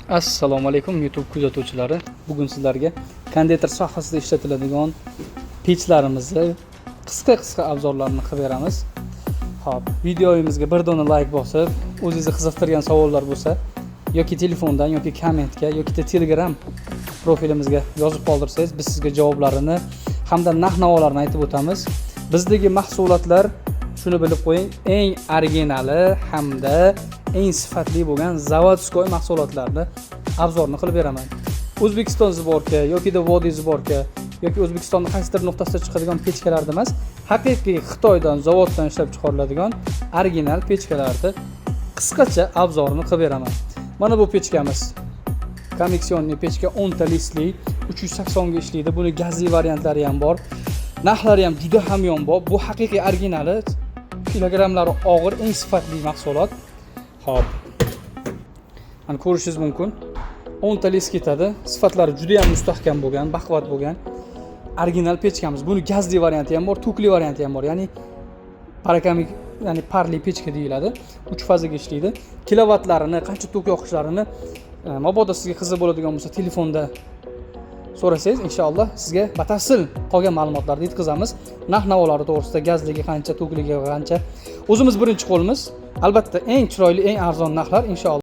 Assalomu alaykum YouTube kuzatuvchilari. Bugun sizlarga konditer sohasida ishlatiladigan pechlarimizni qisqa obzorlarini qilib beramiz. Xo'p, videomizga bir dona like bosib, o'zingizni qiziqtirgan savollar bo'lsa, yoki telefondan yoki kommentga yoki Telegram profilimizga yozib qoldirsangiz, biz sizga javoblarini hamda narx-navolarni aytib o'tamiz. Bizdagi mahsulotlar, shuni bilib qo'ying, eng originali hamda eng sifatli bo'lgan zavodskoy mahsulotlarni obzorni qilib beraman. O'zbekiston zborka yoki Vodiy zborka yoki O'zbekistonning qaysidir nuqtasida chiqadigan pechkalarda emas, haqiqiy Xitoydan, zavoddan ishlab chiqariladigan original pechkalarni qisqacha obzorini qilib beraman. Mana bu pechkamiz. Konveksionli pechka 10 ta listli, 380 ga ishlaydi. Buni gazli variantlari ham bor. Narxlari ham juda hamyonbop. Bu haqiqiy originali, kilogramlari og'ir, eng sifatli mahsulot. Xo'p. Mana ko'rishingiz mumkin. 10 ta list ketadi. Sifatlari juda ham mustahkam bo'lgan, baquvvat bo'lgan original pechkamiz. Buni gazli varianti ham bor, tukli varianti ham bor. Ya'ni parakamik, ya'ni parli pechka deyiladi. 3 fazaga ishlaydi. Kilovatlarini, qancha tok yoqishlarini mabodo sizga qiziq bo'ladigan bo'lsa, telefonda so'rasangiz, inshaalloh sizga batafsil qolgan ma'lumotlarni yetkazamiz. Narx-navolari to'g'risida, gazligi qancha, to'kligi qancha. O'zimiz birinchi qo'limiz. Albatta eng chiroyli, eng arzon narxlar inshaalloh